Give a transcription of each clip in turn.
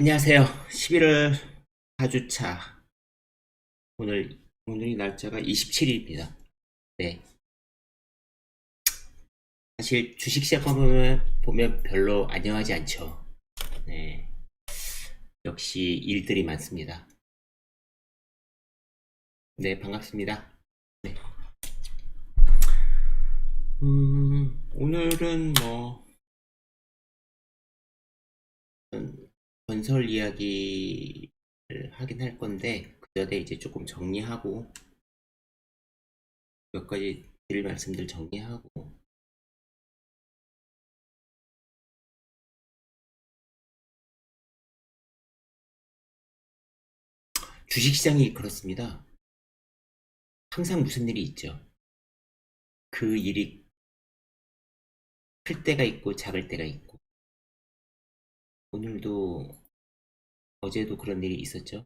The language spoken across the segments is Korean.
안녕하세요. 11월 4주차. 오늘이 날짜가 27일입니다. 네. 사실 주식시장 보면 별로 안녕하지 않죠. 네. 역시 일들이 많습니다. 네, 반갑습니다. 네. 오늘은 건설 이야기를 하긴 할 건데, 그 전에 이제 조금 정리하고, 몇 가지 드릴 말씀들 정리하고, 주식시장이 그렇습니다. 항상 무슨 일이 있죠. 그 일이 클 때가 있고 작을 때가 있고 오늘도 어제도 그런 일이 있었죠.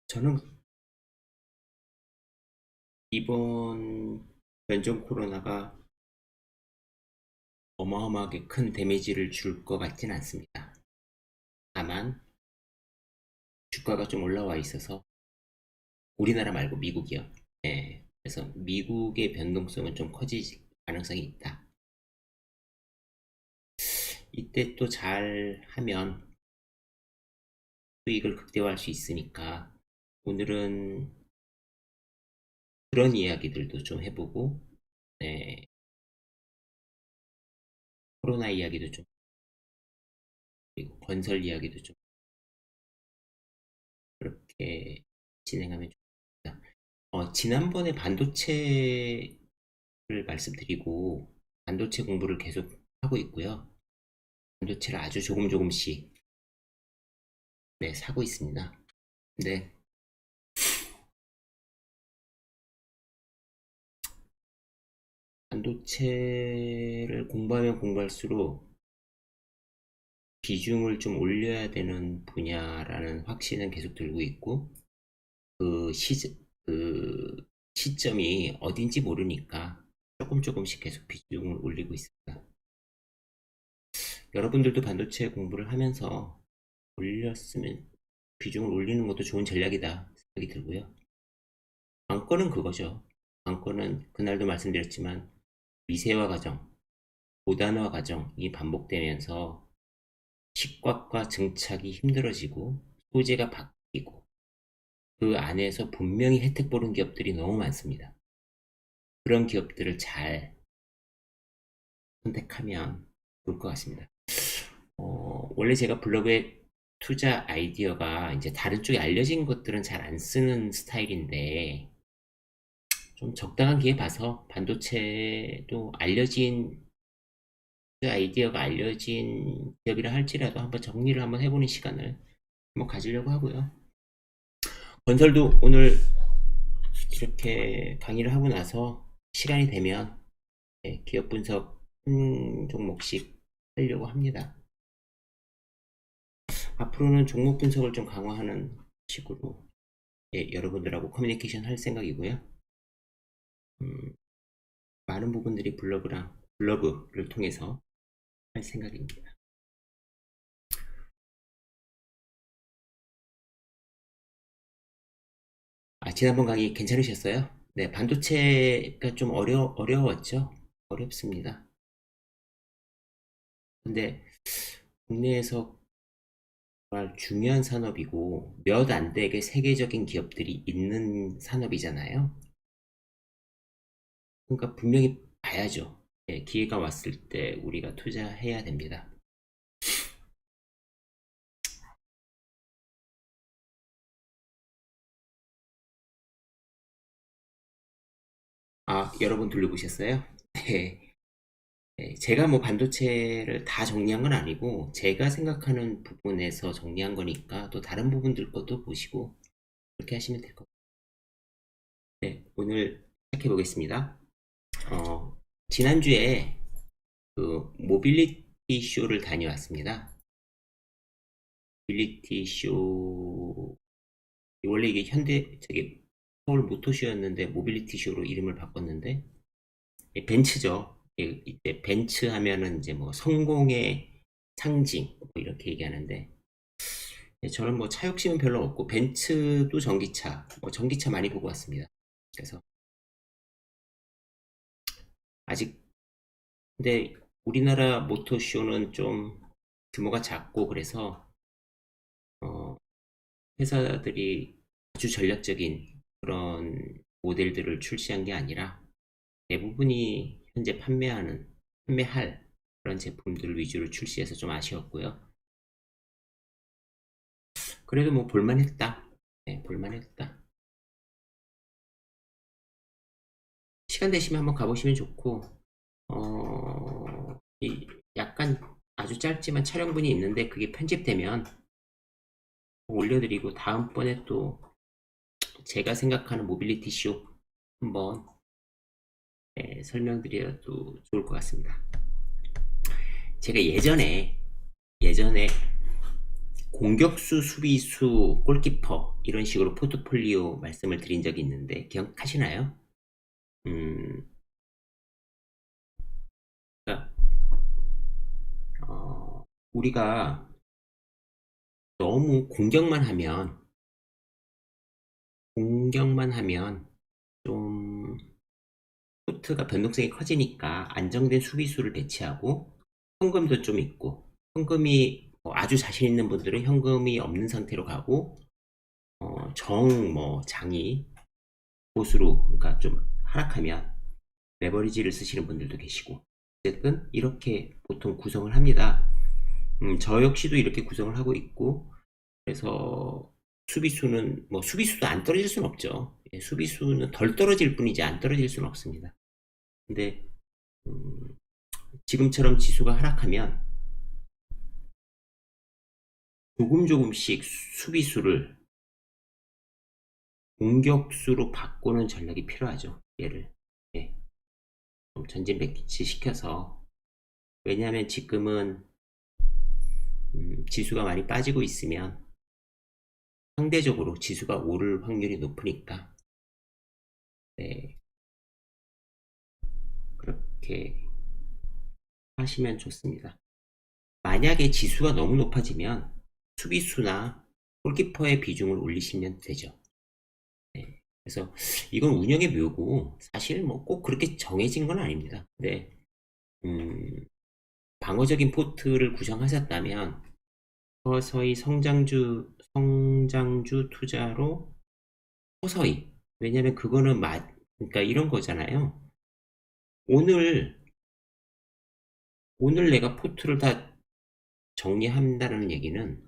저는 이번 면접 코로나가 어마어마하게 큰 데미지를 줄 것 같진 않습니다. 다만 주가가 좀 올라와 있어서 우리나라 말고 미국이요. 네, 그래서 미국의 변동성은 좀 커질 가능성이 있다. 이때 또 잘 하면 수익을 극대화할 수 있으니까 오늘은 그런 이야기들도 좀 해보고, 네, 코로나 이야기도 좀, 그리고 건설 이야기도 좀 그렇게 진행하면 좋겠다. 지난번에 반도체를 말씀드리고 반도체 공부를 계속 하고 있고요. 반도체를 아주 조금씩 네, 사고 있습니다. 네, 반도체를 공부하면 공부할수록 비중을 좀 올려야 되는 분야라는 확신은 계속 들고 있고 그 그 시점이 어딘지 모르니까 조금씩 계속 비중을 올리고 있습니다. 여러분들도 반도체 공부를 하면서 올렸으면 비중을 올리는 것도 좋은 전략이다 생각이 들고요. 관건은 그거죠. 관건은 그날도 말씀드렸지만 미세화 과정, 고단화 과정이 반복되면서 식각과 증착이 힘들어지고 소재가 바뀌고 그 안에서 분명히 혜택 보는 기업들이 너무 많습니다. 그런 기업들을 잘 선택하면 좋을 것 같습니다. 원래 제가 블로그에 투자 아이디어가 이제 다른 쪽에 알려진 것들은 잘 안 쓰는 스타일인데 좀 적당한 기회 봐서 반도체도 알려진 투자 아이디어가 알려진 기업이라 할지라도 한번 정리를 한번 해보는 시간을 한번 가지려고 하고요. 건설도 오늘 이렇게 강의를 하고 나서 시간이 되면 기업 분석 한 종목씩 하려고 합니다. 앞으로는 종목 분석을 좀 강화하는 식으로 여러분들하고 커뮤니케이션 할 생각이고요. 음, 많은 부분들이 블로그를 통해서 할 생각입니다. 지난번 강의 괜찮으셨어요? 네, 반도체가 좀 어려웠죠? 어렵습니다. 근데 국내에서 정말 중요한 산업이고 몇 안 되게 세계적인 기업들이 있는 산업이잖아요. 그러니까 분명히 봐야죠. 기회가 왔을 때 우리가 투자해야 됩니다. 여러분 들려보셨어요? 네. 제가 뭐 반도체를 다 정리한 건 아니고 제가 생각하는 부분에서 정리한 거니까 또 다른 부분들 것도 보시고 그렇게 하시면 될 것 같아요. 네, 오늘 시작해 보겠습니다. 지난주에 그 모빌리티 쇼를 다녀왔습니다. 모빌리티 쇼 원래 이게 현대 저기 서울 모터쇼였는데 모빌리티 쇼로 이름을 바꿨는데 벤츠죠. 이제 벤츠 하면은 이제 뭐 성공의 상징 뭐 이렇게 얘기하는데 저는 뭐 차 욕심은 별로 없고 벤츠도 전기차, 뭐 전기차 많이 보고 왔습니다. 그래서 아직 근데 우리나라 모터쇼는 좀 규모가 작고 그래서 어, 회사들이 아주 전략적인 그런 모델들을 출시한 게 아니라 대부분이 현재 판매할 그런 제품들 위주로 출시해서 좀 아쉬웠고요. 그래도 뭐 볼만했다. 네, 볼만했다. 시간 되시면 한번 가보시면 좋고, 약간 아주 짧지만 촬영분이 있는데 그게 편집되면 올려드리고 다음번에 또 제가 생각하는 모빌리티 쇼 한번 설명드려도 좋을 것 같습니다. 제가 예전에 공격수, 수비수, 골키퍼 이런 식으로 포트폴리오 말씀을 드린 적이 있는데 기억하시나요? 음, 그러니까 우리가 너무 공격만 하면 좀 포트가 변동성이 커지니까 안정된 수비수를 배치하고 현금도 좀 있고 현금이 뭐 아주 자신 있는 분들은 현금이 없는 상태로 가고 장이 보수로 그러니까 좀 하락하면 레버리지를 쓰시는 분들도 계시고 어쨌든 이렇게 보통 구성을 합니다. 저 역시도 이렇게 구성을 하고 있고 그래서 수비수는 뭐 수비수도 안 떨어질 수는 없죠. 예, 수비수는 덜 떨어질 뿐이지 안 떨어질 수는 없습니다. 근데 음, 지금처럼 지수가 하락하면 조금씩 수비수를 공격수로 바꾸는 전략이 필요하죠. 얘를 예, 좀 전진 배치 시켜서 왜냐하면 지금은 지수가 많이 빠지고 있으면 상대적으로 지수가 오를 확률이 높으니까 네, 그렇게 하시면 좋습니다. 만약에 지수가 너무 높아지면 수비수나 골키퍼의 비중을 올리시면 되죠. 네, 그래서 이건 운영의 묘고 사실 뭐 꼭 그렇게 정해진 건 아닙니다. 근데 방어적인 포트를 구성하셨다면 서서히 성장주 투자로 서서히 왜냐면 그거는 그러니까 이런 거잖아요. 오늘 내가 포트를 다 정리한다는 얘기는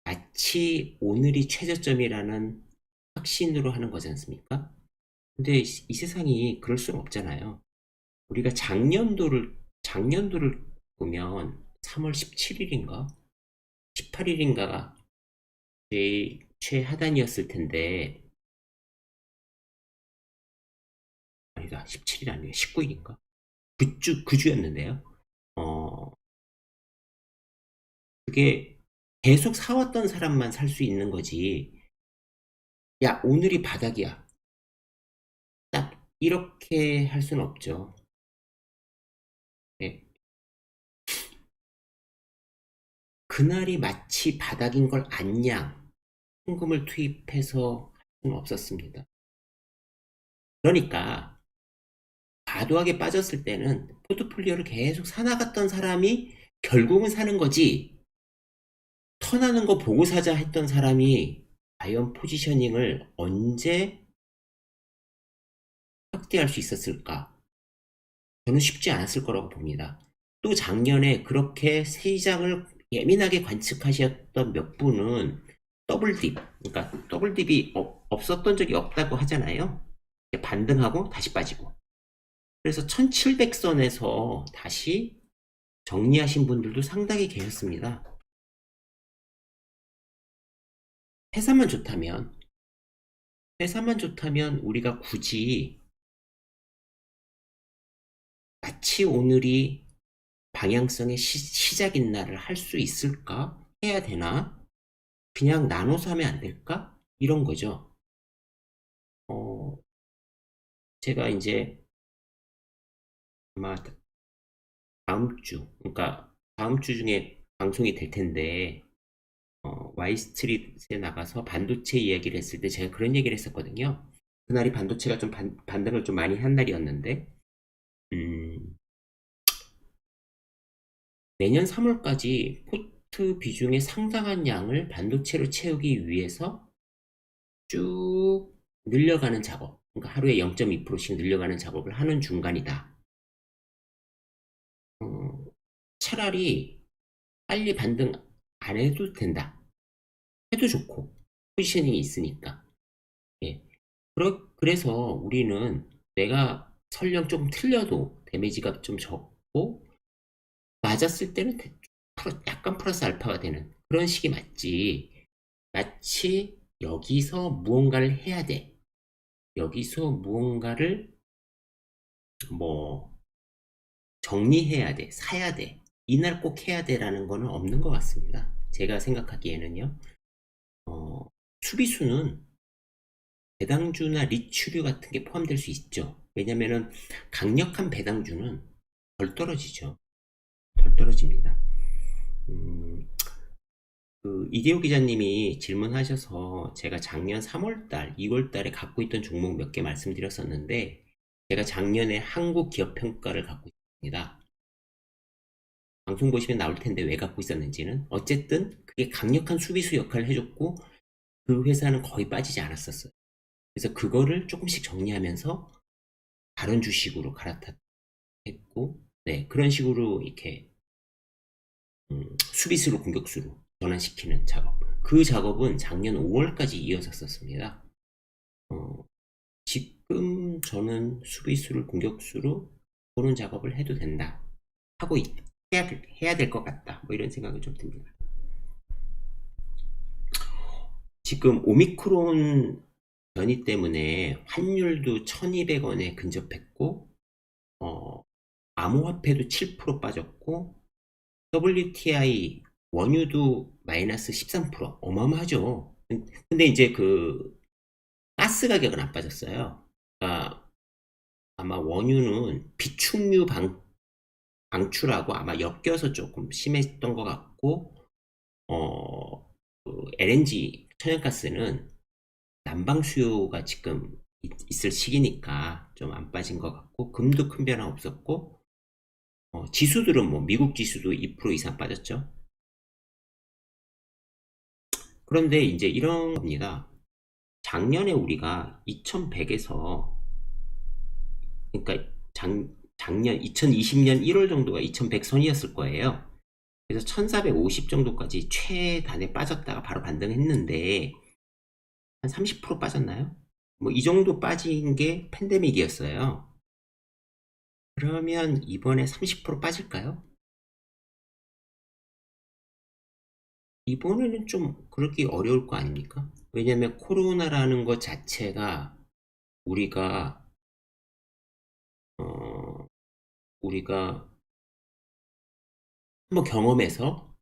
마치 오늘이 최저점이라는 확신으로 하는 거지 않습니까? 근데 이 세상이 그럴 수는 없잖아요. 우리가 작년도를 보면 3월 17일인가 18일인가가 최하단이었을 텐데 아니다 17일 아니에요 19일인가 그 주였는데요. 어 그게 계속 사왔던 사람만 살 수 있는 거지. 야 오늘이 바닥이야. 딱 이렇게 할 수는 없죠. 네. 그날이 마치 바닥인 걸 안양 현금을 투입해서 할 수는 없었습니다. 그러니까 과도하게 빠졌을 때는 포트폴리오를 계속 사나갔던 사람이 결국은 사는 거지. 턴하는 거 보고 사자 했던 사람이 과연 포지셔닝을 언제 확대할 수 있었을까? 저는 쉽지 않았을 거라고 봅니다. 또 작년에 그렇게 시장을 예민하게 관측하셨던 몇 분은 더블딥, 그러니까 더블딥이 없었던 적이 없다고 하잖아요. 반등하고 다시 빠지고. 그래서 1700선에서 다시 정리하신 분들도 상당히 계셨습니다. 회사만 좋다면, 우리가 굳이 마치 오늘이 방향성의 시작인 날을 할 수 있을까? 해야 되나? 그냥 나눠서 하면 안 될까? 이런 거죠. 어, 제가 이제 아마 다음 주, 그러니까 다음 주 중에 방송이 될 텐데, 와이스트릿에 나가서 반도체 이야기를 했을 때 제가 그런 얘기를 했었거든요. 그날이 반도체가 좀 반등을 좀 많이 한 날이었는데, 음, 내년 3월까지 포트 비중의 상당한 양을 반도체로 채우기 위해서 쭉 늘려가는 작업, 그러니까 하루에 0.2%씩 늘려가는 작업을 하는 중간이다. 어, 차라리 빨리 반등 안 해도 된다. 해도 좋고, 포지셔닝이 있으니까. 예. 그래서 우리는 내가 설령 좀 틀려도 데미지가 좀 적고, 맞았을 때는 약간 플러스 알파가 되는 그런 식이 맞지. 마치 여기서 무언가를 해야 돼. 여기서 무언가를 뭐 정리해야 돼. 사야 돼. 이날 꼭 해야 돼라는 거는 없는 것 같습니다. 제가 생각하기에는요. 어, 수비수는 배당주나 리추류 같은 게 포함될 수 있죠. 왜냐면은 강력한 배당주는 덜 떨어지죠. 덜 떨어집니다. 음, 그 이대호 기자님이 질문하셔서 제가 작년 3월달, 2월달에 갖고 있던 종목 몇 개 말씀드렸었는데 제가 작년에 한국 기업 평가를 갖고 있습니다. 방송 보시면 나올 텐데 왜 갖고 있었는지는 어쨌든 그게 강력한 수비수 역할을 해줬고 그 회사는 거의 빠지지 않았었어요. 그래서 그거를 조금씩 정리하면서 다른 주식으로 갈아탔고 네 그런 식으로 이렇게 수비수로 공격수로 전환시키는 작업. 그 작업은 작년 5월까지 이어졌었습니다. 어, 지금 저는 수비수를 공격수로 보는 작업을 해도 된다. 하고 해야 될 것 같다. 뭐 이런 생각이 좀 듭니다. 지금 오미크론 변이 때문에 환율도 1200원에 근접했고, 암호화폐도 7% 빠졌고, WTI 원유도 마이너스 13% 어마어마하죠. 근데 이제 그 가스 가격은 안 빠졌어요. 그러니까 아마 원유는 비축유 방출하고 아마 엮여서 조금 심했던 것 같고, 그 LNG 천연가스는 난방 수요가 지금 있을 시기니까 좀 안 빠진 것 같고, 금도 큰 변화 없었고, 지수들은 뭐 미국 지수도 2% 이상 빠졌죠. 그런데 이제 이런 겁니다. 작년에 우리가 2100에서 그러니까 작년 2020년 1월 정도가 2100 선이었을 거예요. 그래서 1450 정도까지 최단에 빠졌다가 바로 반등했는데 한 30% 빠졌나요? 뭐 이 정도 빠진 게 팬데믹이었어요. 그러면 이번에 30% 빠질까요? 이번에는 좀 그러기 어려울 거 아닙니까? 왜냐면 코로나라는 것 자체가 우리가 어, 우리가 한번 경험해서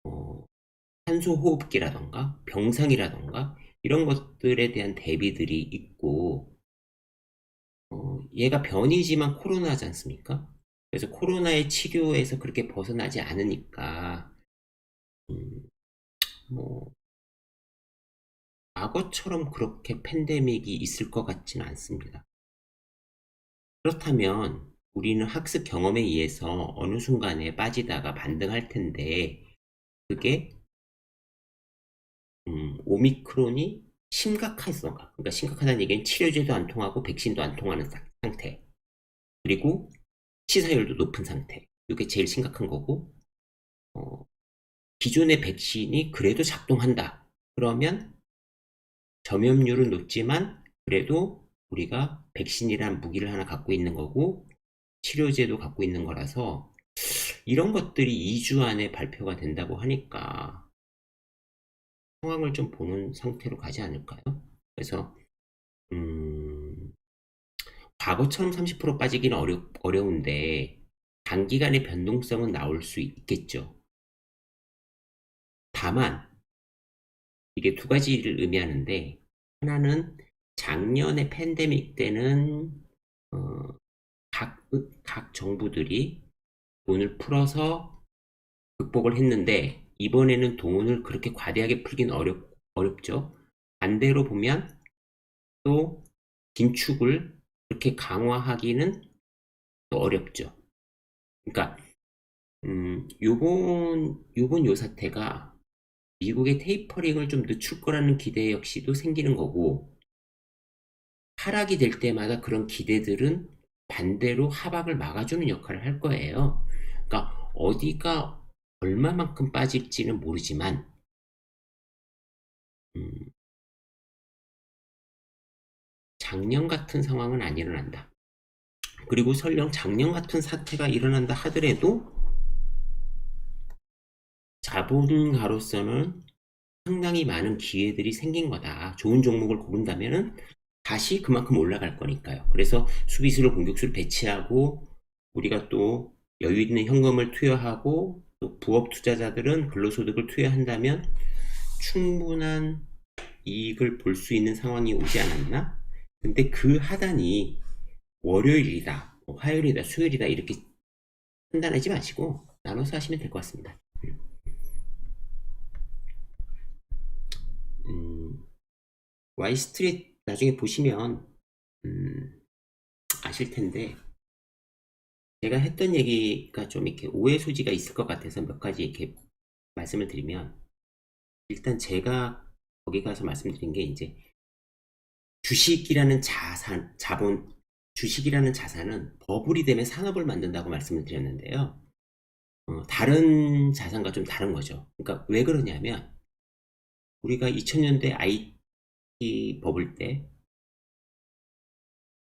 어, 산소 호흡기라던가 병상이라던가 이런 것들에 대한 대비들이 있고 얘가 변이지만 코로나지 않습니까? 그래서 코로나의 치료에서 그렇게 벗어나지 않으니까 음, 뭐 과거처럼 그렇게 팬데믹이 있을 것 같지는 않습니다. 그렇다면 우리는 학습 경험에 의해서 어느 순간에 빠지다가 반등할 텐데 그게 오미크론이 심각했던가 그러니까 심각하다는 얘기는 치료제도 안 통하고 백신도 안 통하는 상태 그리고 치사율도 높은 상태 이게 제일 심각한 거고 어, 기존의 백신이 그래도 작동한다 그러면 점염률은 높지만 그래도 우리가 백신이란 무기를 하나 갖고 있는 거고 치료제도 갖고 있는 거라서 이런 것들이 2주 안에 발표가 된다고 하니까 상황을 좀 보는 상태로 가지 않을까요? 그래서 음, 과거처럼 30% 빠지기는 어려운데 단기간의 변동성은 나올 수 있겠죠. 다만 이게 두 가지를 의미하는데 하나는 작년에 팬데믹 때는 어, 각 각 정부들이 돈을 풀어서 극복을 했는데 이번에는 돈을 그렇게 과대하게 풀긴 어렵죠. 반대로 보면 또 긴축을 그렇게 강화하기는 또 어렵죠. 그러니까 요번 요 사태가 미국의 테이퍼링을 좀 늦출 거라는 기대 역시도 생기는 거고, 하락이 될 때마다 그런 기대들은 반대로 하락을 막아주는 역할을 할 거예요. 그러니까 어디가 얼마만큼 빠질지는 모르지만, 음, 작년 같은 상황은 안 일어난다. 그리고 설령 작년 같은 사태가 일어난다 하더라도 자본가로서는 상당히 많은 기회들이 생긴 거다. 좋은 종목을 고른다면은 다시 그만큼 올라갈 거니까요. 그래서 수비수를 공격수를 배치하고 우리가 또 여유 있는 현금을 투여하고 또 부업 투자자들은 근로소득을 투여한다면 충분한 이익을 볼 수 있는 상황이 오지 않았나? 근데 그 하단이 월요일이다, 화요일이다, 수요일이다 이렇게 판단하지 마시고 나눠서 하시면 될 것 같습니다. 와이스트릿 나중에 보시면 아실 텐데 제가 했던 얘기가 좀 이렇게 오해 소지가 있을 것 같아서 몇 가지 이렇게 말씀을 드리면, 일단 제가 거기 가서 말씀드린 게 이제 주식이라는 주식이라는 자산은 버블이 되면 산업을 만든다고 말씀을 드렸는데요. 다른 자산과 좀 다른 거죠. 그러니까 왜 그러냐면 우리가 2000년대 IT 버블 때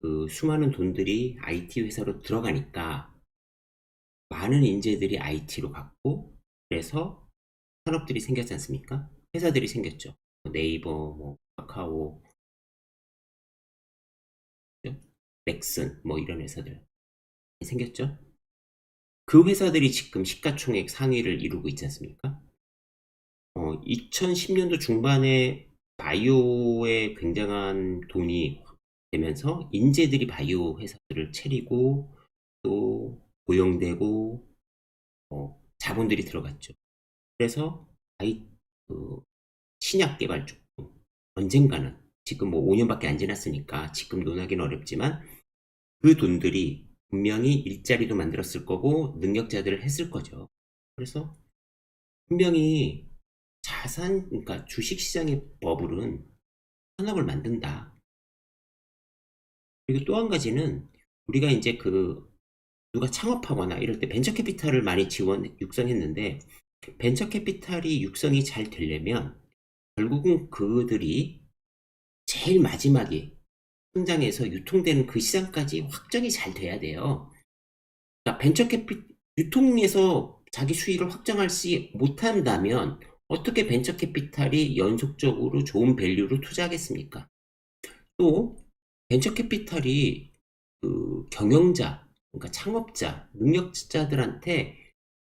그 수많은 돈들이 IT 회사로 들어가니까 많은 인재들이 IT로 갔고, 그래서 산업들이 생겼지 않습니까? 회사들이 생겼죠. 네이버, 뭐 카카오, 넥슨, 뭐 이런 회사들 생겼죠. 그 회사들이 지금 시가총액 상위를 이루고 있지 않습니까? 2010년도 중반에 바이오에 굉장한 돈이 되면서 인재들이 바이오 회사들을 차리고 또 고용되고 자본들이 들어갔죠. 그래서 그 신약 개발 쪽 언젠가는, 지금 뭐 5년밖에 안 지났으니까 지금 논하기는 어렵지만 그 돈들이 분명히 일자리도 만들었을 거고 능력자들을 했을 거죠. 그래서 분명히 그러니까 주식시장의 버블은 산업을 만든다. 그리고 또 한 가지는 우리가 이제 누가 창업하거나 이럴 때 벤처 캐피탈을 많이 육성했는데, 벤처 캐피탈이 육성이 잘 되려면 결국은 그들이 제일 마지막에 성장해서 유통되는 그 시장까지 확정이 잘 돼야 돼요. 그러니까 유통에서 자기 수익을 확정하지 못한다면 어떻게 벤처 캐피탈이 연속적으로 좋은 밸류로 투자하겠습니까? 또 벤처 캐피탈이 그 경영자, 그러니까 창업자, 능력자들한테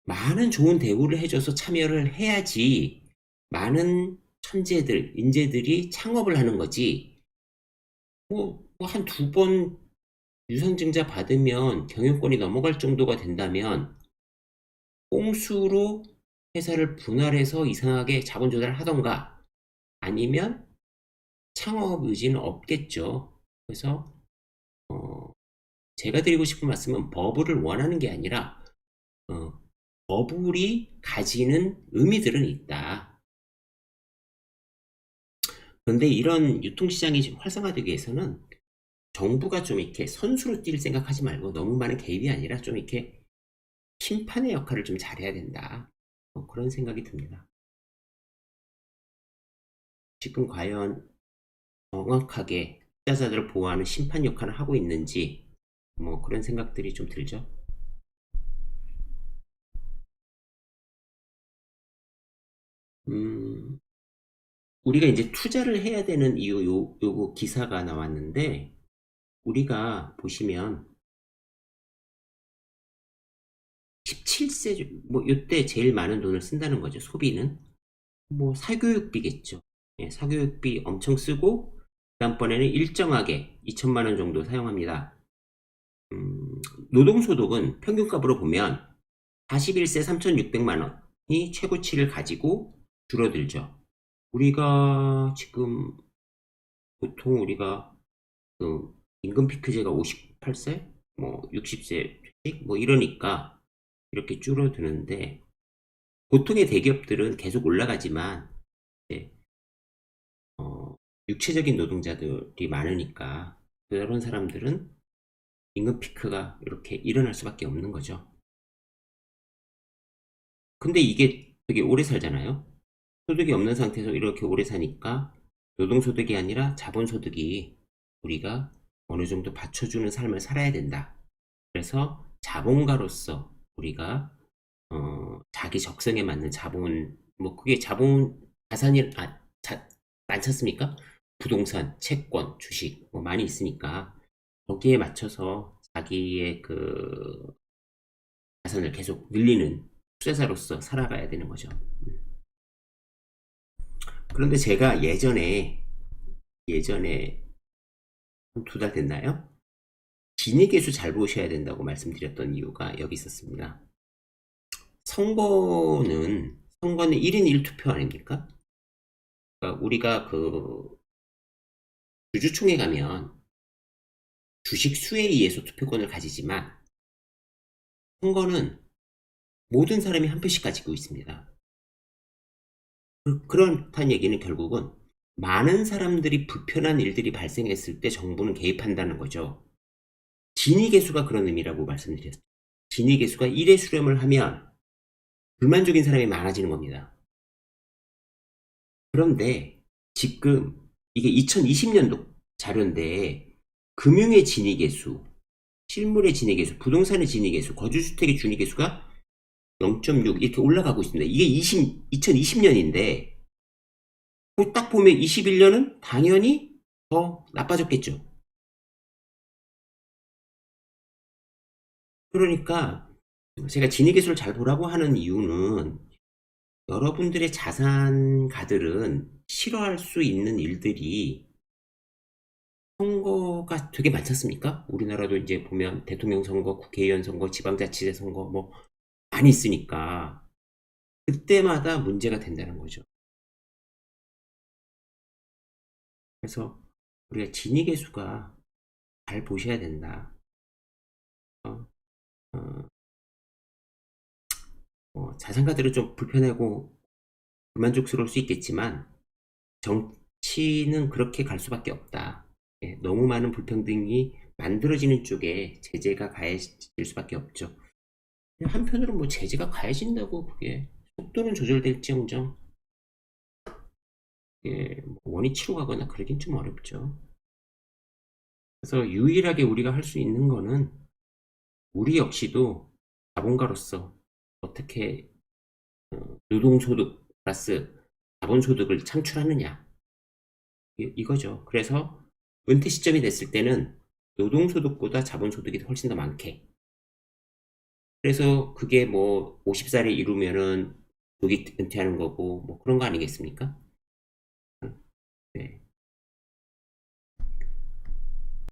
많은 좋은 대우를 해줘서 참여를 해야지 많은 천재들, 인재들이 창업을 하는 거지. 한 두 번 유상증자 받으면 경영권이 넘어갈 정도가 된다면 꼼수로 회사를 분할해서 이상하게 자본 조달을 하던가 아니면 창업 의지는 없겠죠. 그래서 제가 드리고 싶은 말씀은 버블을 원하는 게 아니라 버블이 가지는 의미들은 있다. 그런데 이런 유통시장이 활성화되기 위해서는 정부가 좀 이렇게 선수로 뛸 생각하지 말고 너무 많은 개입이 아니라 좀 이렇게 심판의 역할을 좀 잘해야 된다. 그런 생각이 듭니다. 지금 과연 정확하게 투자자들을 보호하는 심판 역할을 하고 있는지 뭐 그런 생각들이 좀 들죠. 우리가 이제 투자를 해야 되는 이유 요거 기사가 나왔는데, 우리가 보시면 17세 뭐 요때 제일 많은 돈을 쓴다는 거죠. 소비는 뭐 사교육비겠죠. 예, 사교육비 엄청 쓰고 다음번에는 일정하게 2천만 원 정도 사용합니다. 노동소득은 평균값으로 보면 41세 3,600만 원이 최고치를 가지고 줄어들죠. 우리가 지금 보통 우리가 그 임금 피크제가 58세, 뭐 60세 퇴직, 뭐 이러니까 이렇게 줄어드는데 보통의 대기업들은 계속 올라가지만 이제 육체적인 노동자들이 많으니까 그런 사람들은 임금 피크가 이렇게 일어날 수밖에 없는 거죠. 근데 이게 되게 오래 살잖아요. 소득이 없는 상태에서 이렇게 오래 사니까 노동소득이 아니라 자본소득이 우리가 어느 정도 받쳐주는 삶을 살아야 된다. 그래서 자본가로서 우리가 자기 적성에 맞는 자본, 뭐 그게 자본 자산이 많지 않습니까? 부동산, 채권, 주식 뭐 많이 있으니까 거기에 맞춰서 자기의 그 자산을 계속 늘리는 투자자로서 살아가야 되는 거죠. 그런데 제가 예전에 한 두 달 됐나요? 진위계수 잘 보셔야 된다고 말씀드렸던 이유가 여기 있었습니다. 선거는 1인 1투표 아닙니까? 그러니까 우리가 그 주주총회 가면 주식 수에 의해서 투표권을 가지지만 선거는 모든 사람이 한 표씩 가지고 있습니다. 그렇다는 얘기는 결국은 많은 사람들이 불편한 일들이 발생했을 때 정부는 개입한다는 거죠. 진위계수가 그런 의미라고 말씀드렸어요. 진위계수가 1에 수렴을 하면 불만족인 사람이 많아지는 겁니다. 그런데 지금 이게 2020년도 자료인데 금융의 진위계수, 실물의 진위계수, 부동산의 진위계수, 거주주택의 진위계수가 0.6 이렇게 올라가고 있습니다. 이게 2020년인데 딱 보면 21년은 당연히 더 나빠졌겠죠. 그러니까 제가 진위계수를 잘 보라고 하는 이유는 여러분들의 자산가들은 싫어할 수 있는 일들이 선거가 되게 많지 않습니까? 우리나라도 이제 보면 대통령 선거, 국회의원 선거, 지방자치제 선거 뭐 많이 있으니까 그때마다 문제가 된다는 거죠. 그래서 우리가 진위계수가 잘 보셔야 된다. 어, 어, 자산가들은 좀 불편하고 불만족스러울 수 있겠지만 정치는 그렇게 갈 수밖에 없다. 예, 너무 많은 불평등이 만들어지는 쪽에 제재가 가해질 수밖에 없죠. 한편으로 뭐 제재가 가해진다고 그게 속도는 조절될지언정 예, 뭐 원위치로 가거나 그러긴 좀 어렵죠. 그래서 유일하게 우리가 할 수 있는 거는 우리 역시도 자본가로서 어떻게 노동소득 플러스 자본소득을 창출하느냐 이거죠. 그래서 은퇴 시점이 됐을 때는 노동소득보다 자본소득이 훨씬 더 많게 그래서 그게 뭐 50살에 이루면은 조기 은퇴하는 거고 뭐 그런 거 아니겠습니까? 네.